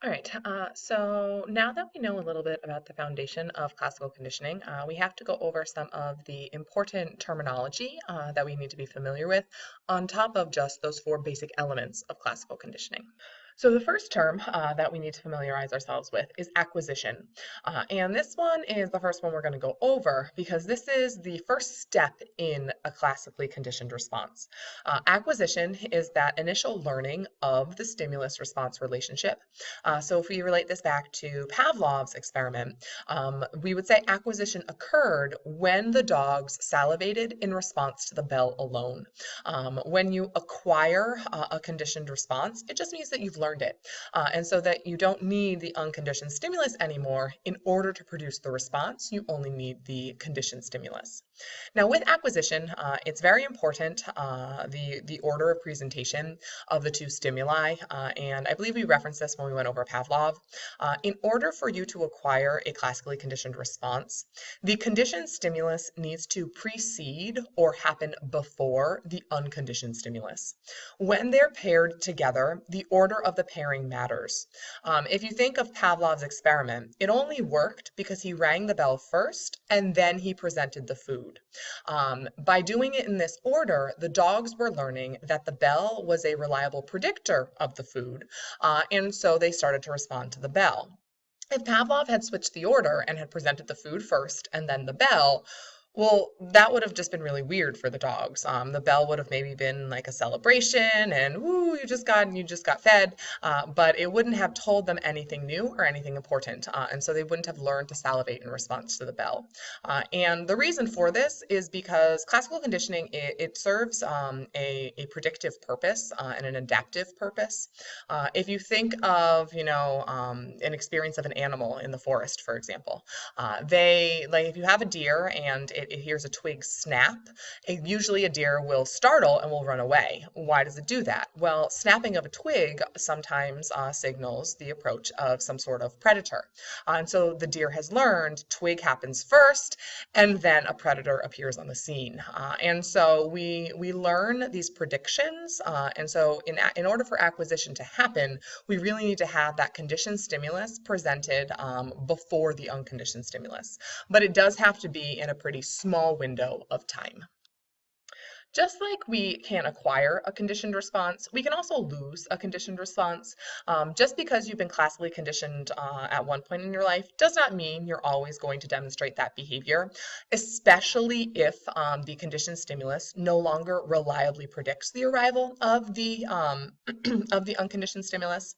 All right, so now that we know a little bit about the foundation of classical conditioning, we have to go over some of the important terminology that we need to be familiar with on top of just those four basic elements of classical conditioning. So the first term that we need to familiarize ourselves with is acquisition. And this one is the first one we're going to go over because this is the first step in a classically conditioned response. Acquisition is that initial learning of the stimulus-response relationship. So if we relate this back to Pavlov's experiment, we would say acquisition occurred when the dogs salivated in response to the bell alone. When you acquire a conditioned response, it just means that you've learned it. And so that you don't need the unconditioned stimulus anymore in order to produce the response, you only need the conditioned stimulus. Now with acquisition, it's very important, the order of presentation of the two stimuli, and I believe we referenced this when we went over Pavlov. In order for you to acquire a classically conditioned response, the conditioned stimulus needs to precede or happen before the unconditioned stimulus. When they're paired together, the order of the pairing matters. If you think of Pavlov's experiment, it only worked because he rang the bell first and then he presented the food. By doing it in this order, the dogs were learning that the bell was a reliable predictor of the food, and so they started to respond to the bell. If Pavlov had switched the order and had presented the food first and then the bell, well, that would have just been really weird for the dogs. The bell would have maybe been like a celebration and woo, you just got fed, but it wouldn't have told them anything new or anything important, and so they wouldn't have learned to salivate in response to the bell. And the reason for this is because classical conditioning it serves a predictive purpose and an adaptive purpose. If you think of an experience of an animal in the forest, for example, they like if you have a deer and it hears a twig snap, usually a deer will startle and will run away. Why does it do that? Well, snapping of a twig sometimes signals the approach of some sort of predator. And so the deer has learned twig happens first and then a predator appears on the scene. And so we learn these predictions. And so in order for acquisition to happen, we really need to have that conditioned stimulus presented before the unconditioned stimulus. But it does have to be in a pretty small window of time. Just like we can acquire a conditioned response, we can also lose a conditioned response. Just because you've been classically conditioned at one point in your life does not mean you're always going to demonstrate that behavior, especially if the conditioned stimulus no longer reliably predicts the arrival of the of the unconditioned stimulus.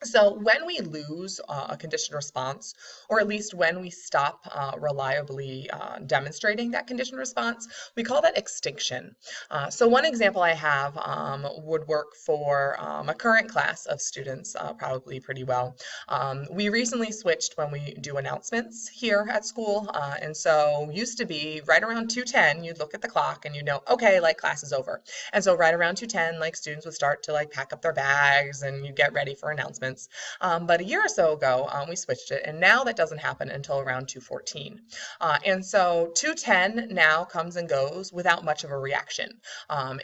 So when we lose a conditioned response, or at least when we stop reliably demonstrating that conditioned response, we call that extinction. So one example I have would work for a current class of students probably pretty well. We recently switched when we do announcements here at school, and so used to be right around 2:10, you'd look at the clock and you know, okay, like class is over. And so right around 2:10, like students would start to like pack up their bags and you get ready for announcements. But a year or so ago, we switched it, and now that doesn't happen until around 2:14. And so 2:10 now comes and goes without much of a reaction.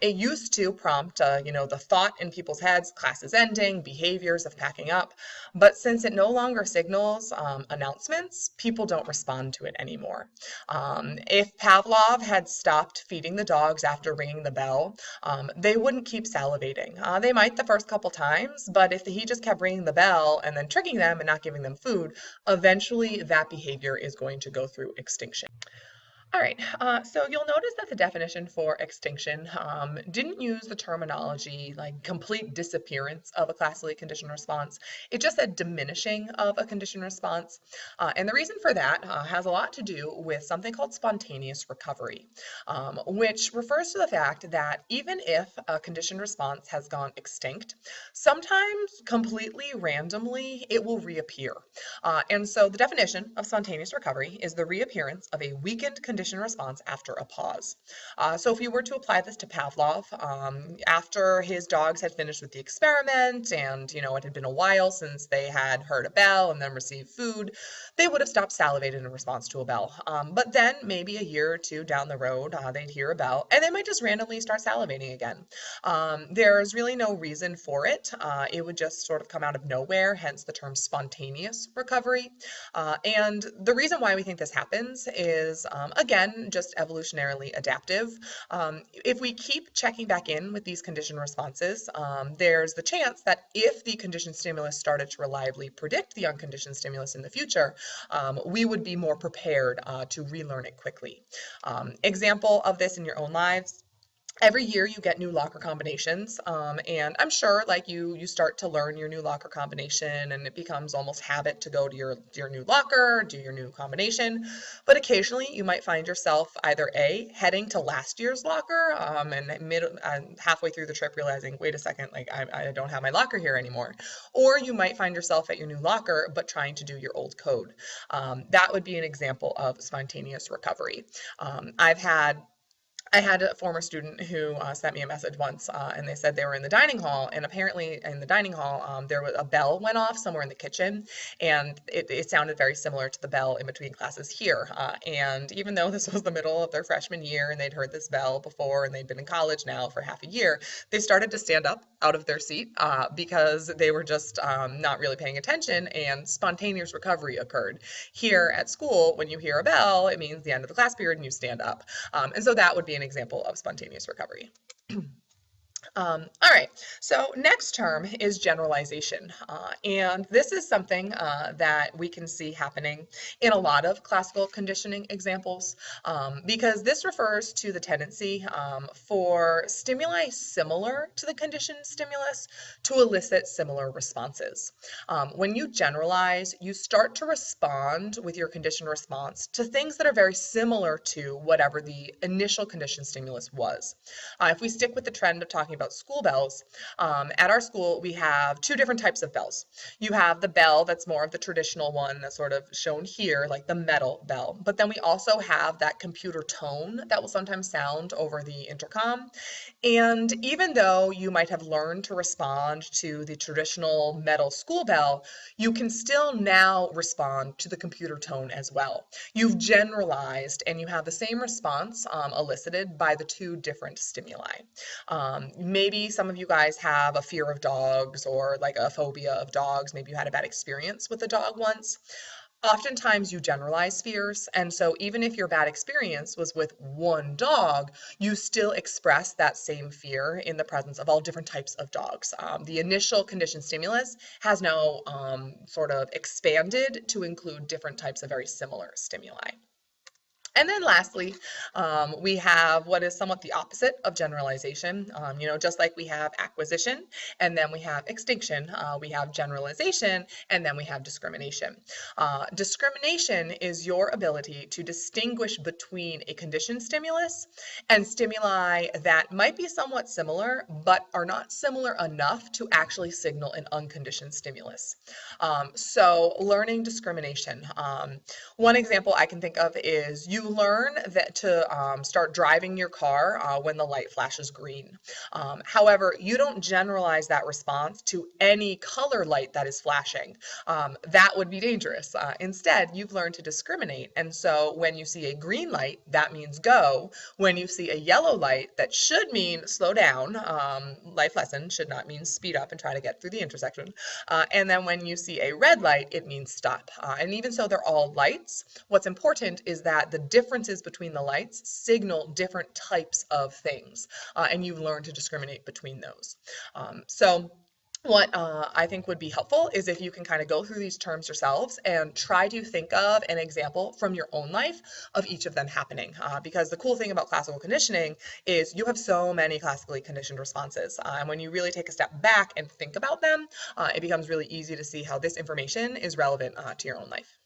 It used to prompt, the thought in people's heads, class is ending, behaviors of packing up. But since it no longer signals announcements, people don't respond to it anymore. If Pavlov had stopped feeding the dogs after ringing the bell, they wouldn't keep salivating. They might the first couple times, but if he just kept ringing the bell and then tricking them and not giving them food, eventually that behavior is going to go through extinction. All right, so you'll notice that the definition for extinction didn't use the terminology like complete disappearance of a classically conditioned response. It just said diminishing of a conditioned response. And the reason for that has a lot to do with something called spontaneous recovery, which refers to the fact that even if a conditioned response has gone extinct, sometimes completely randomly it will reappear. And so the definition of spontaneous recovery is the reappearance of a weakened conditioned conditioned response after a pause. So if you were to apply this to Pavlov, after his dogs had finished with the experiment and, it had been a while since they had heard a bell and then received food, they would have stopped salivating in response to a bell. But then maybe a year or two down the road, they'd hear a bell and they might just randomly start salivating again. There's really no reason for it. It would just sort of come out of nowhere, hence the term spontaneous recovery. And the reason why we think this happens is, again, just evolutionarily adaptive. If we keep checking back in with these conditioned responses, there's the chance that if the conditioned stimulus started to reliably predict the unconditioned stimulus in the future, we would be more prepared to relearn it quickly. Example of this in your own lives. Every year you get new locker combinations, and I'm sure like you start to learn your new locker combination and it becomes almost habit to go to your new locker, do your new combination. But occasionally you might find yourself either A, heading to last year's locker, and halfway through the trip realizing, wait a second, like I don't have my locker here anymore. Or you might find yourself at your new locker but trying to do your old code. That would be an example of spontaneous recovery. I had a former student who sent me a message once, and they said they were in the dining hall, and apparently in the dining hall, there was a bell went off somewhere in the kitchen, and it sounded very similar to the bell in between classes here. And even though this was the middle of their freshman year, and they'd heard this bell before, and they'd been in college now for half a year, they started to stand up out of their seat because they were just not really paying attention, and spontaneous recovery occurred. Here at school, when you hear a bell, it means the end of the class period, and you stand up. And so that would be an example of spontaneous recovery. All right, so next term is generalization. And this is something that we can see happening in a lot of classical conditioning examples because this refers to the tendency for stimuli similar to the conditioned stimulus to elicit similar responses. When you generalize, you start to respond with your conditioned response to things that are very similar to whatever the initial conditioned stimulus was. If we stick with the trend of talking about school bells, at our school we have two different types of bells. You have the bell that's more of the traditional one that's sort of shown here, like the metal bell. But then we also have that computer tone that will sometimes sound over the intercom. And even though you might have learned to respond to the traditional metal school bell, you can still now respond to the computer tone as well. You've generalized and you have the same response elicited by the two different stimuli. Maybe some of you guys have a fear of dogs or like a phobia of dogs. Maybe you had a bad experience with a dog once. Oftentimes you generalize fears, and so even if your bad experience was with one dog, you still express that same fear in the presence of all different types of dogs. The initial conditioned stimulus has now sort of expanded to include different types of very similar stimuli. And then lastly, we have what is somewhat the opposite of generalization. Just like we have acquisition, and then we have extinction, we have generalization, and then we have discrimination. Discrimination is your ability to distinguish between a conditioned stimulus and stimuli that might be somewhat similar, but are not similar enough to actually signal an unconditioned stimulus. So learning discrimination. One example I can think of is you learn that to start driving your car when the light flashes green. However, you don't generalize that response to any color light that is flashing. That would be dangerous. Instead, you've learned to discriminate. And so when you see a green light, that means go. When you see a yellow light, that should mean slow down. Life lesson should not mean speed up and try to get through the intersection. And then when you see a red light, it means stop. And even so they're all lights, what's important is that the differences between the lights signal different types of things, and you've learned to discriminate between those. So what I think would be helpful is if you can kind of go through these terms yourselves and try to think of an example from your own life of each of them happening. Because the cool thing about classical conditioning is you have so many classically conditioned responses. And when you really take a step back and think about them, it becomes really easy to see how this information is relevant to your own life.